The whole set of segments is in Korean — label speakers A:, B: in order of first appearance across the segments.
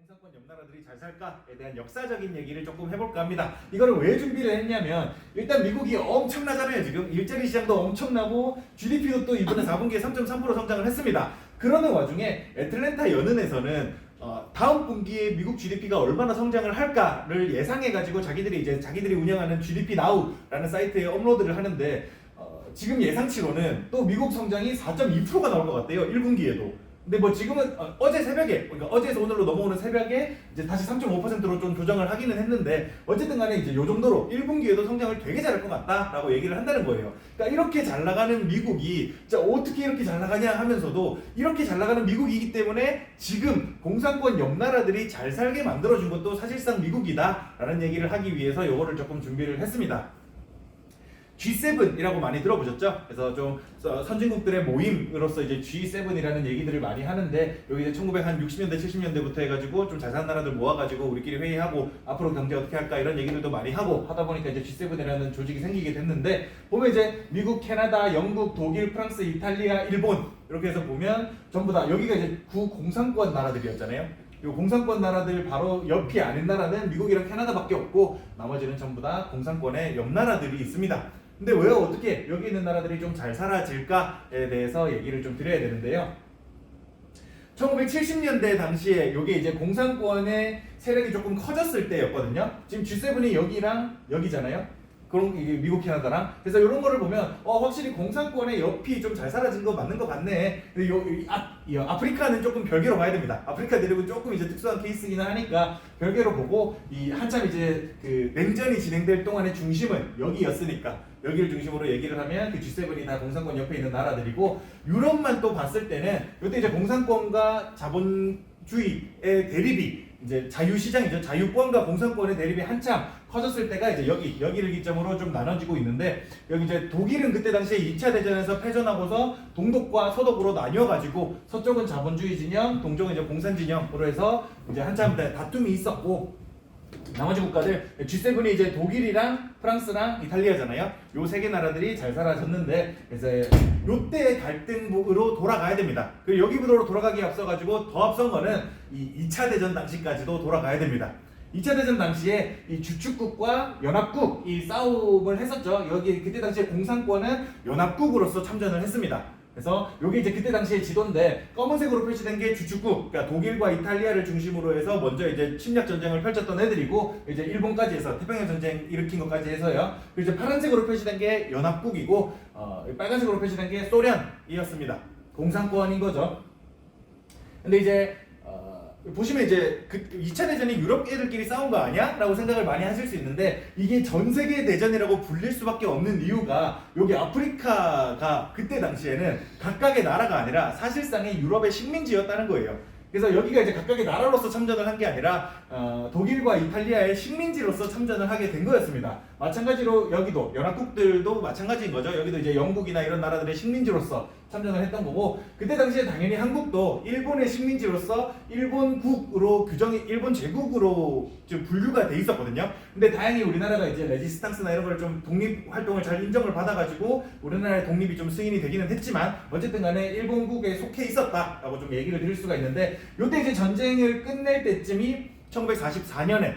A: 공산권 옆 나라들이 잘 살까에 대한 역사적인 얘기를 조금 해볼까 합니다. 이거를 왜 준비를 했냐면 일단 미국이 엄청나잖아요. 지금 일자리 시장도 엄청나고 GDP도 또 이번에 4분기에 3.3% 성장을 했습니다. 그러는 와중에 애틀랜타 연은에서는 다음 분기에 미국 GDP가 얼마나 성장을 할까를 예상해가지고 자기들이 운영하는 GDP Now라는 사이트에 업로드를 하는데 지금 예상치로는 또 미국 성장이 4.2%가 나올 것 같대요. 1분기에도. 근데 뭐 지금은 어제 새벽에, 그러니까 어제에서 오늘로 넘어오는 새벽에 이제 다시 3.5%로 좀 조정을 하기는 했는데 어쨌든 간에 이제 요 정도로 1분기에도 성장을 되게 잘할 것 같다라고 얘기를 한다는 거예요. 그러니까 이렇게 잘 나가는 미국이 진짜 어떻게 이렇게 잘 나가냐 하면서도 이렇게 잘 나가는 미국이기 때문에 지금 공산권 옆 나라들이 잘 살게 만들어준 것도 사실상 미국이다라는 얘기를 하기 위해서 요거를 조금 준비를 했습니다. G7이라고 많이 들어보셨죠? 그래서 좀 선진국들의 모임으로서 이제 G7이라는 얘기들을 많이 하는데 여기 이제 1960년대, 70년대부터 해가지고 좀 잘 사는 나라들 모아가지고 우리끼리 회의하고 앞으로 경제 어떻게 할까 이런 얘기들도 많이 하고 하다 보니까 이제 G7이라는 조직이 생기게 됐는데 보면 이제 미국, 캐나다, 영국, 독일, 프랑스, 이탈리아, 일본 이렇게 해서 보면 전부 다 여기가 이제 구공산권 나라들이었잖아요. 이 공산권 나라들 바로 옆이 아닌 나라는 미국이랑 캐나다밖에 없고 나머지는 전부 다 공산권의 옆 나라들이 있습니다. 근데 왜 어떻게 여기 있는 나라들이 좀 잘 살아질까에 대해서 얘기를 좀 드려야 되는데요. 1970년대 당시에 이게 이제 공산권의 세력이 조금 커졌을 때였거든요. 지금 G7이 여기랑 여기잖아요. 그런 이게 미국, 캐나다랑. 그래서 이런 거를 보면 확실히 공산권의 옆이 좀 잘 살아진 거 맞는 거 같네. 근데 아프리카는 조금 별개로 봐야 됩니다. 아프리카 대륙은 조금 이제 특수한 케이스이긴 하니까 별개로 보고 이 한참 이제 그 냉전이 진행될 동안의 중심은 여기였으니까 여기를 중심으로 얘기를 하면 그 G7이 다 공산권 옆에 있는 나라들이고 유럽만 또 봤을 때는 이때 이제 공산권과 자본주의의 대립이 이제 자유시장이죠. 자유권과 공산권의 대립이 한참 커졌을 때가 이제 여기를 기점으로 좀 나눠지고 있는데 여기 이제 독일은 그때 당시에 2차 대전에서 패전하고서 동독과 서독으로 나뉘어가지고 서쪽은 자본주의 진영, 동쪽은 이제 공산 진영으로 해서 이제 한참 다툼이 있었고 나머지 국가들 G7이 이제 독일이랑 프랑스랑 이탈리아잖아요. 요 세 개 나라들이 잘 살아졌는데 이제 요때 갈등으로 돌아가야 됩니다. 그리고 여기부터로 돌아가기 앞서가지고 더 앞선 거는 이 2차 대전 당시까지도 돌아가야 됩니다. 2차 대전 당시에 이 주축국과 연합국이 싸움을 했었죠. 여기 그때 당시에 공산권은 연합국으로서 참전을 했습니다. 그래서 여기 이제 그때 당시의 지도인데 검은색으로 표시된 게 주축국, 그러니까 독일과 이탈리아를 중심으로 해서 먼저 이제 침략 전쟁을 펼쳤던 애들이고 이제 일본까지 해서 태평양 전쟁 일으킨 것까지 해서요. 그리고 이제 파란색으로 표시된 게 연합국이고 빨간색으로 표시된 게 소련이었습니다. 공산권인 거죠. 근데 이제 보시면 이제 그 2차 대전이 유럽 애들끼리 싸운 거 아니야? 라고 생각을 많이 하실 수 있는데 이게 전 세계 대전이라고 불릴 수밖에 없는 이유가 여기 아프리카가 그때 당시에는 각각의 나라가 아니라 사실상의 유럽의 식민지였다는 거예요. 그래서 여기가 이제 각각의 나라로서 참전을 한 게 아니라 독일과 이탈리아의 식민지로서 참전을 하게 된 거였습니다. 마찬가지로 여기도 연합국들도 마찬가지인 거죠. 여기도 이제 영국이나 이런 나라들의 식민지로서 참전을 했던 거고 그때 당시에 당연히 한국도 일본의 식민지로서 일본국으로 일본 제국으로 좀 분류가 돼 있었거든요. 근데 다행히 우리나라가 이제 레지스탕스나 이런 걸 좀 독립 활동을 잘 인정을 받아가지고 우리나라의 독립이 좀 승인이 되기는 했지만 어쨌든 간에 일본국에 속해 있었다라고 좀 얘기를 드릴 수가 있는데 요때 이제 전쟁을 끝낼 때쯤이 1944년에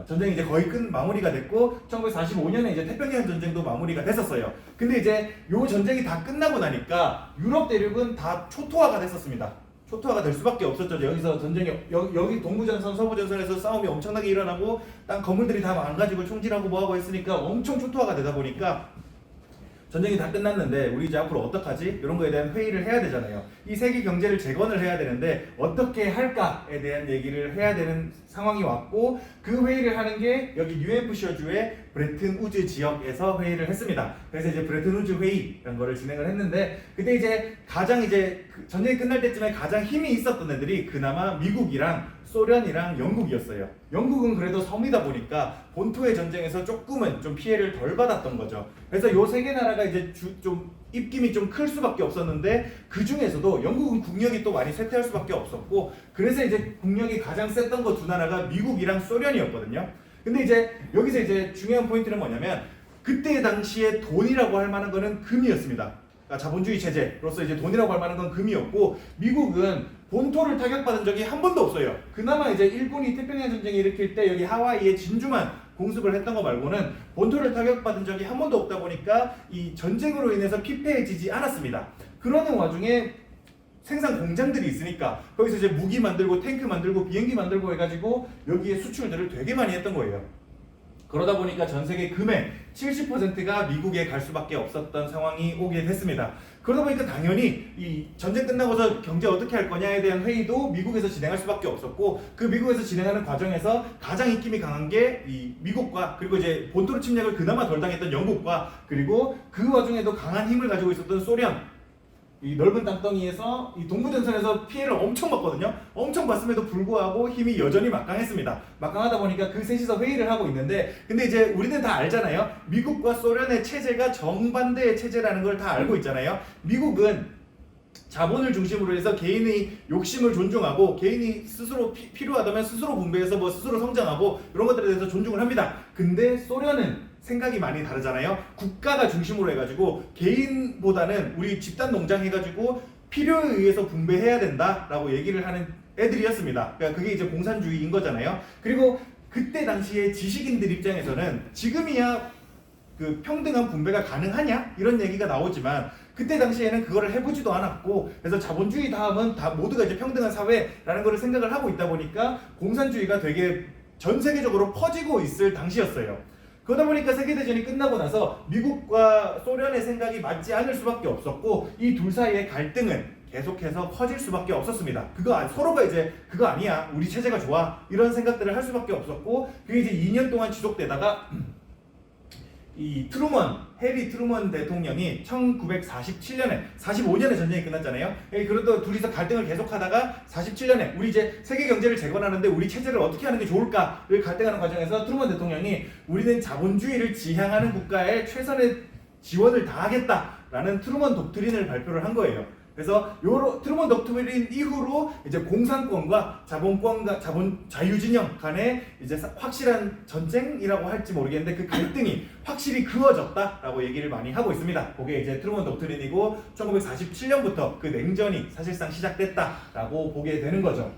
A: 전쟁이 이제 거의 마무리가 됐고 1945년에 이제 태평양 전쟁도 마무리가 됐었어요. 근데 이제 요 전쟁이 다 끝나고 나니까 유럽 대륙은 다 초토화가 됐었습니다. 초토화가 될 수밖에 없었죠. 여기서 전쟁이 여기 동부전선, 서부전선에서 싸움이 엄청나게 일어나고 땅 건물들이 다 망가지고 총질하고 뭐하고 했으니까 엄청 초토화가 되다 보니까 전쟁이 다 끝났는데 우리 이제 앞으로 어떡하지? 이런 거에 대한 회의를 해야 되잖아요. 이 세계 경제를 재건을 해야 되는데 어떻게 할까에 대한 얘기를 해야 되는 상황이 왔고 그 회의를 하는 게 여기 뉴햄프셔주의 브레튼 우즈 지역에서 회의를 했습니다. 그래서 이제 브레튼 우즈 회의라는 거를 진행을 했는데 그때 이제 가장 이제 전쟁이 끝날 때쯤에 가장 힘이 있었던 애들이 그나마 미국이랑 소련이랑 영국이었어요. 영국은 그래도 섬이다 보니까 본토의 전쟁에서 조금은 좀 피해를 덜 받았던 거죠. 그래서 요 세 개 나라가 이제 좀 입김이 좀 클 수밖에 없었는데 그 중에서도 영국은 국력이 또 많이 쇠퇴할 수밖에 없었고 그래서 이제 국력이 가장 셌던 거 두 나라가 미국이랑 소련이었거든요. 근데 이제 여기서 이제 중요한 포인트는 뭐냐면 그때 당시에 돈이라고 할 만한 거는 금이었습니다. 그러니까 자본주의 체제로서 이제 돈이라고 할 만한 건 금이었고, 미국은 본토를 타격받은 적이 한 번도 없어요. 그나마 이제 일본이 태평양 전쟁을 일으킬 때 여기 하와이에 진주만 공습을 했던 거 말고는 본토를 타격받은 적이 한 번도 없다 보니까 이 전쟁으로 인해서 피폐해지지 않았습니다. 그러는 와중에 생산 공장들이 있으니까 거기서 이제 무기 만들고 탱크 만들고 비행기 만들고 해가지고 여기에 수출들을 되게 많이 했던 거예요. 그러다 보니까 전 세계 금의 70%가 미국에 갈 수밖에 없었던 상황이 오게 됐습니다. 그러다 보니까 당연히 이 전쟁 끝나고서 경제 어떻게 할 거냐에 대한 회의도 미국에서 진행할 수밖에 없었고, 그 미국에서 진행하는 과정에서 가장 입김이 강한 게 이 미국과, 그리고 이제 본토로 침략을 그나마 덜 당했던 영국과, 그리고 그 와중에도 강한 힘을 가지고 있었던 소련, 이 넓은 땅덩이에서 이 동부전선에서 피해를 엄청 봤거든요. 엄청 봤음에도 불구하고 힘이 여전히 막강했습니다. 막강하다 보니까 그 셋이서 회의를 하고 있는데, 근데 이제 우리는 다 알잖아요. 미국과 소련의 체제가 정반대의 체제라는 걸 다 알고 있잖아요. 미국은 자본을 중심으로 해서 개인의 욕심을 존중하고, 개인이 스스로 필요하다면 스스로 분배해서 뭐 스스로 성장하고 이런 것들에 대해서 존중을 합니다. 근데 소련은 생각이 많이 다르잖아요. 국가가 중심으로 해가지고 개인보다는 우리 집단 농장 해가지고 필요에 의해서 분배해야 된다라고 얘기를 하는 애들이었습니다. 그러니까 그게 이제 공산주의인 거잖아요. 그리고 그때 당시에 지식인들 입장에서는 지금이야 그 평등한 분배가 가능하냐? 이런 얘기가 나오지만 그때 당시에는 그거를 해보지도 않았고, 그래서 자본주의 다음은 다 모두가 이제 평등한 사회라는 거를 생각을 하고 있다 보니까 공산주의가 되게 전 세계적으로 퍼지고 있을 당시였어요. 그러다 보니까 세계대전이 끝나고 나서 미국과 소련의 생각이 맞지 않을 수밖에 없었고, 이 둘 사이의 갈등은 계속해서 커질 수밖에 없었습니다. 서로가 이제 그거 아니야, 우리 체제가 좋아, 이런 생각들을 할 수밖에 없었고, 그게 이제 2년 동안 지속되다가 이 해리 트루먼 대통령이 1947년에 45년에 전쟁이 끝났잖아요. 그래도 둘이서 갈등을 계속하다가 47년에 우리 이제 세계 경제를 재건하는데 우리 체제를 어떻게 하는 게 좋을까를 갈등하는 과정에서 트루먼 대통령이 우리는 자본주의를 지향하는 국가에 최선의 지원을 다하겠다라는 트루먼 독트린을 발표를 한 거예요. 그래서 요 트루먼 독트린 이후로 이제 공산권과 자본권과 자유진영 간에 이제 확실한 전쟁이라고 할지 모르겠는데 그 갈등이 확실히 그어졌다라고 얘기를 많이 하고 있습니다. 그게 이제 트루먼 독트린이고 1947년부터 그 냉전이 사실상 시작됐다라고 보게 되는 거죠.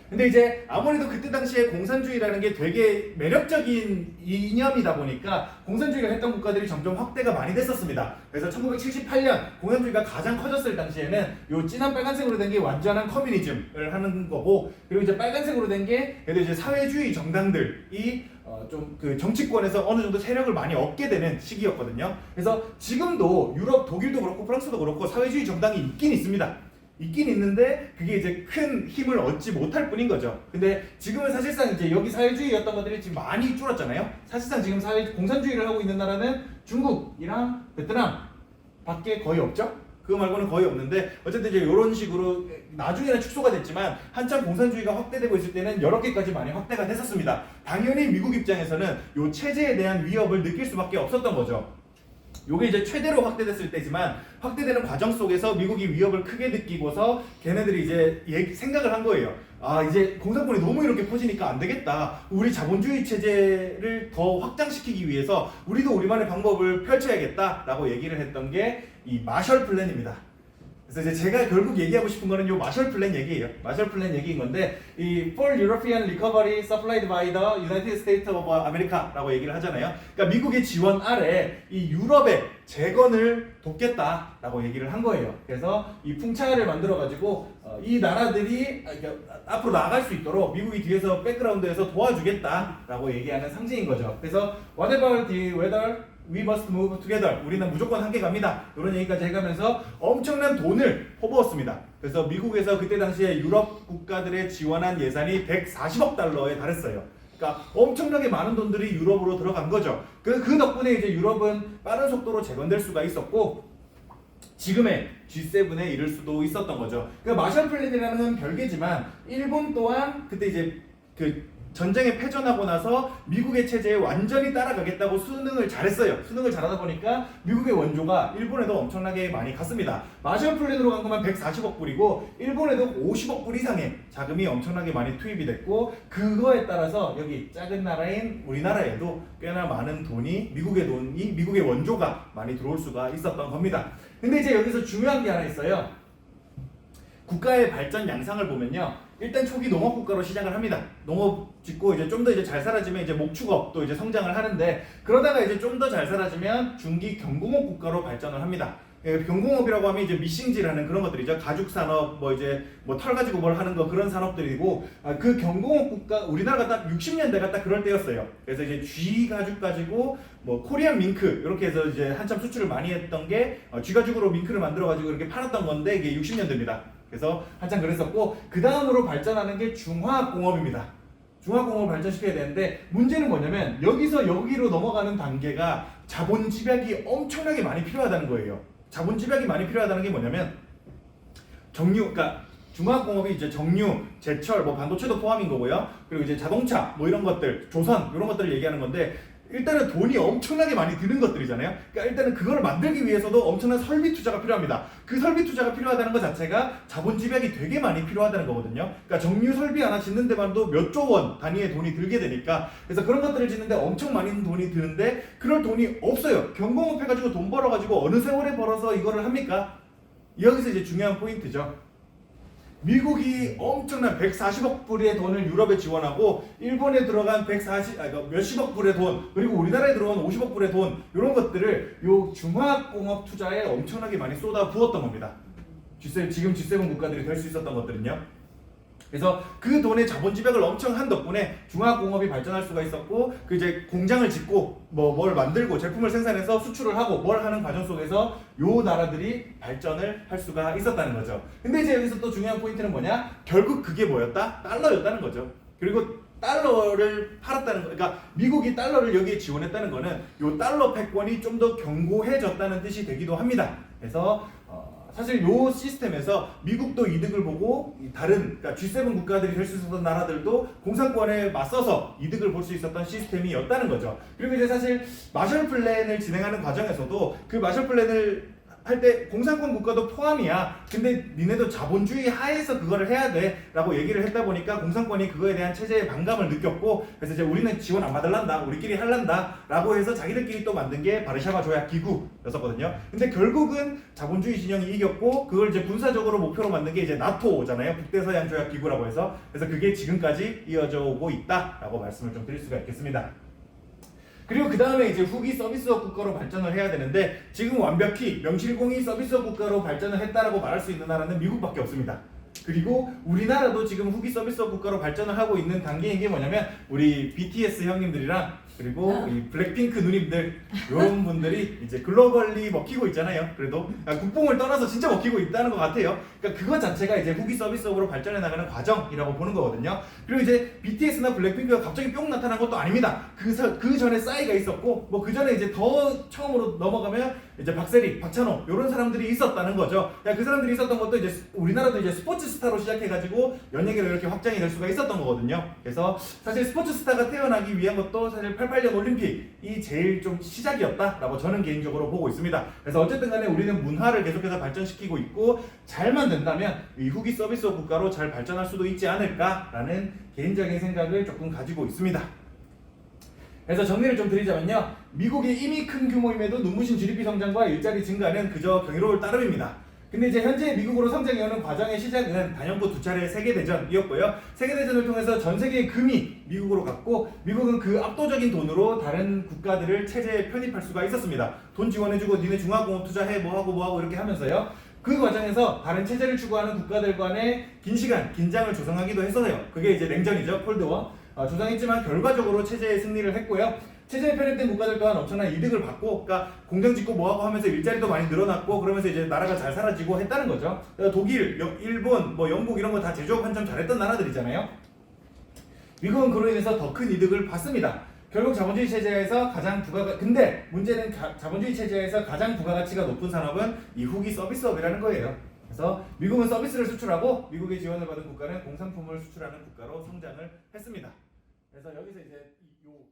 A: 근데 이제 아무래도 그때 당시에 공산주의라는 게 되게 매력적인 이념이다 보니까 공산주의를 했던 국가들이 점점 확대가 많이 됐었습니다. 그래서 1978년 공산주의가 가장 커졌을 당시에는 요 진한 빨간색으로 된 게 완전한 커뮤니즘을 하는 거고, 그리고 이제 빨간색으로 된 게 그래도 이제 사회주의 정당들이 좀 그 정치권에서 어느 정도 세력을 많이 얻게 되는 시기였거든요. 그래서 지금도 유럽, 독일도 그렇고 프랑스도 그렇고 사회주의 정당이 있긴 있습니다. 있긴 있는데 그게 이제 큰 힘을 얻지 못할 뿐인 거죠. 근데 지금은 사실상 이제 여기 사회주의였던 것들이 지금 많이 줄었잖아요. 사실상 지금 공산주의를 하고 있는 나라는 중국이랑 베트남 밖에 거의 없죠. 그거 말고는 거의 없는데, 어쨌든 이제 이런 식으로 나중에는 축소가 됐지만 한참 공산주의가 확대되고 있을 때는 여러 개까지 많이 확대가 됐었습니다. 당연히 미국 입장에서는 이 체제에 대한 위협을 느낄 수밖에 없었던 거죠. 요게 이제 최대로 확대됐을 때지만, 확대되는 과정 속에서 미국이 위협을 크게 느끼고서 걔네들이 이제 생각을 한 거예요. 아, 이제 공산권이 너무 이렇게 퍼지니까 안 되겠다. 우리 자본주의 체제를 더 확장시키기 위해서 우리도 우리만의 방법을 펼쳐야겠다라고 얘기를 했던 게 이 마셜 플랜입니다. 그래서 이제 제가 결국 얘기하고 싶은 거는 요 마셜 플랜 얘기예요. 마셜 플랜 얘기인 건데, 이 For European Recovery Supplied by the United States of America라고 얘기를 하잖아요. 그러니까 미국의 지원 아래 이 유럽의 재건을 돕겠다라고 얘기를 한 거예요. 그래서 이 풍차를 만들어 가지고 이 나라들이 앞으로 나아갈 수 있도록 미국이 뒤에서 백그라운드에서 도와주겠다라고 얘기하는 상징인 거죠. 그래서 whatever the weather We must move together. 우리는 무조건 함께 갑니다. 이런 얘기까지 해가면서 엄청난 돈을 퍼부었습니다. 그래서 미국에서 그때 당시에 유럽 국가들의 지원한 예산이 140억 달러에 달했어요. 그러니까 엄청나게 많은 돈들이 유럽으로 들어간 거죠. 그 덕분에 이제 유럽은 빠른 속도로 재건될 수가 있었고, 지금의 G7에 이를 수도 있었던 거죠. 그러니까 마셜 플랜이라는 건 별개지만 일본 또한 그때 이제 그 전쟁에 패전하고 나서 미국의 체제에 완전히 따라가겠다고 수능을 잘했어요. 수능을 잘하다 보니까 미국의 원조가 일본에도 엄청나게 많이 갔습니다. 마셜 플랜으로 간 것만 140억 불이고 일본에도 50억 불 이상의 자금이 엄청나게 많이 투입이 됐고, 그거에 따라서 여기 작은 나라인 우리나라에도 꽤나 많은 돈이 미국의 원조가 많이 들어올 수가 있었던 겁니다. 근데 이제 여기서 중요한 게 하나 있어요. 국가의 발전 양상을 보면요, 일단 초기 농업 국가로 시작을 합니다. 농업 짓고 이제 좀 더 이제 잘 살아지면 이제 목축업도 이제 성장을 하는데, 그러다가 이제 좀 더 잘 살아지면 중기 경공업 국가로 발전을 합니다. 경공업이라고 하면 이제 미싱지라는 그런 것들이죠. 가죽 산업, 뭐 이제 뭐 털 가지고 뭘 하는 거, 그런 산업들이고, 그 경공업 국가, 우리나라가 딱 60년대가 딱 그럴 때였어요. 그래서 이제 쥐 가죽 가지고 뭐 코리안 밍크 이렇게 해서 이제 한참 수출을 많이 했던 게 쥐 가죽으로 밍크를 만들어 가지고 이렇게 팔았던 건데, 이게 60년대입니다. 그래서 한참 그랬었고, 그 다음으로 발전하는 게 중화학공업입니다. 중화학공업을 발전시켜야 되는데, 문제는 뭐냐면 여기서 여기로 넘어가는 단계가 자본 집약이 엄청나게 많이 필요하다는 거예요. 자본 집약이 많이 필요하다는 게 뭐냐면, 그러니까 중화학공업이 이제 정유, 제철, 뭐 반도체도 포함인 거고요. 그리고 이제 자동차, 뭐 이런 것들, 조선 이런 것들을 얘기하는 건데, 일단은 돈이 엄청나게 많이 드는 것들이잖아요. 그러니까 일단은 그걸 만들기 위해서도 엄청난 설비 투자가 필요합니다. 그 설비 투자가 필요하다는 것 자체가 자본 집약이 되게 많이 필요하다는 거거든요. 그러니까 정유 설비 하나 짓는 데만도 몇 조 원 단위의 돈이 들게 되니까, 그래서 그런 것들을 짓는데 엄청 많은 돈이 드는데, 그럴 돈이 없어요. 경공업 해가지고 돈 벌어가지고 어느 세월에 벌어서 이거를 합니까? 여기서 이제 중요한 포인트죠. 미국이 엄청난 140억 불의 돈을 유럽에 지원하고, 일본에 들어간 몇십억 불의 돈, 그리고 우리나라에 들어간 50억 불의 돈, 이런 것들을 요 중화공업 투자에 엄청나게 많이 쏟아 부었던 겁니다. 지금 G7 국가들이 될 수 있었던 것들은요. 그래서 그 돈의 자본 집약을 엄청 한 덕분에 중화공업이 발전할 수가 있었고, 그 이제 공장을 짓고 뭘 만들고 제품을 생산해서 수출을 하고 뭘 하는 과정 속에서 요 나라들이 발전을 할 수가 있었다는 거죠. 근데 이제 여기서 또 중요한 포인트는 뭐냐? 결국 그게 뭐였다? 달러였다는 거죠. 그리고 달러를 팔았다는 거, 그러니까 미국이 달러를 여기에 지원했다는 거는 요 달러 패권이 좀 더 견고해졌다는 뜻이 되기도 합니다. 그래서 사실 요 시스템에서 미국도 이득을 보고, 다른 그러니까 G7 국가들이 될 수 있었던 나라들도 공산권에 맞서서 이득을 볼 수 있었던 시스템이었다는 거죠. 그리고 이제 사실 마셜 플랜을 진행하는 과정에서도 그 마셜 플랜을 할 때 공산권 국가도 포함이야. 근데 니네도 자본주의 하에서 그거를 해야 돼 라고 얘기를 했다 보니까 공산권이 그거에 대한 체제의 반감을 느꼈고, 그래서 이제 우리는 지원 안 받을란다, 우리끼리 할란다 라고 해서 자기들끼리 또 만든 게 바르샤바 조약 기구였었거든요. 근데 결국은 자본주의 진영이 이겼고, 그걸 이제 군사적으로 목표로 만든 게 이제 나토잖아요. 북대서양 조약 기구라고 해서. 그래서 그게 지금까지 이어져 오고 있다 라고 말씀을 좀 드릴 수가 있겠습니다. 그리고 그 다음에 이제 후기 서비스업 국가로 발전을 해야 되는데, 지금 완벽히 명실공히 서비스업 국가로 발전을 했다라고 말할 수 있는 나라는 미국밖에 없습니다. 그리고 우리나라도 지금 후기 서비스업 국가로 발전을 하고 있는 단계인 게 뭐냐면, 우리 BTS 형님들이랑 그리고 이 블랙핑크 누님들, 이런 분들이 이제 글로벌리 먹히고 있잖아요. 그래도 국뽕을 떠나서 진짜 먹히고 있다는 것 같아요. 그러니까 그것 자체가 이제 후기 서비스업으로 발전해 나가는 과정이라고 보는 거거든요. 그리고 이제 BTS나 블랙핑크가 갑자기 뿅 나타난 것도 아닙니다. 그 전에 싸이가 있었고, 뭐 그 전에 이제 더 처음으로 넘어가면 이제 박세리, 박찬호 이런 사람들이 있었다는 거죠. 그 사람들이 있었던 것도 이제 우리나라도 이제 스포츠 스타로 시작해가지고 연예계로 이렇게 확장이 될 수가 있었던 거거든요. 그래서 사실 스포츠 스타가 태어나기 위한 것도 사실 88년 올림픽이 제일 좀 시작이었다라고 저는 개인적으로 보고 있습니다. 그래서 어쨌든 간에 우리는 문화를 계속해서 발전시키고 있고, 잘만 된다면 이 후기 서비스 국가로 잘 발전할 수도 있지 않을까라는 개인적인 생각을 조금 가지고 있습니다. 그래서 정리를 좀 드리자면요, 미국이 이미 큰 규모임에도 눈부신 GDP 성장과 일자리 증가는 그저 경이로울 따름입니다. 근데 이제 현재 미국으로 성장해오는 과정의 시작은 단연코 두 차례의 세계대전이었고요. 세계대전을 통해서 전 세계의 금이 미국으로 갔고, 미국은 그 압도적인 돈으로 다른 국가들을 체제에 편입할 수가 있었습니다. 돈 지원해주고 니네 중화공업 투자해 뭐하고 이렇게 하면서요. 그 과정에서 다른 체제를 추구하는 국가들 간의 긴 시간 긴장을 조성하기도 했어요. 그게 이제 냉전이죠. 콜드워. 조성했지만 결과적으로 체제의 승리를 했고요. 체제에 편입된 국가들 또한 엄청난 이득을 받고, 그러니까 공장 짓고 뭐하고 하면서 일자리도 많이 늘어났고, 그러면서 이제 나라가 잘 살아지고 했다는 거죠. 독일, 일본, 뭐 영국 이런 거 다 제조업 한참 잘했던 나라들이잖아요. 미국은 그로 인해서 더 큰 이득을 받습니다. 결국 자본주의 체제에서 근데 문제는 자본주의 체제에서 가장 부가가치가 높은 산업은 이 후기 서비스업이라는 거예요. 그래서 미국은 서비스를 수출하고, 미국의 지원을 받은 국가는 공산품을 수출하는 국가로 성장을 했습니다. 그래서 여기서 이제 요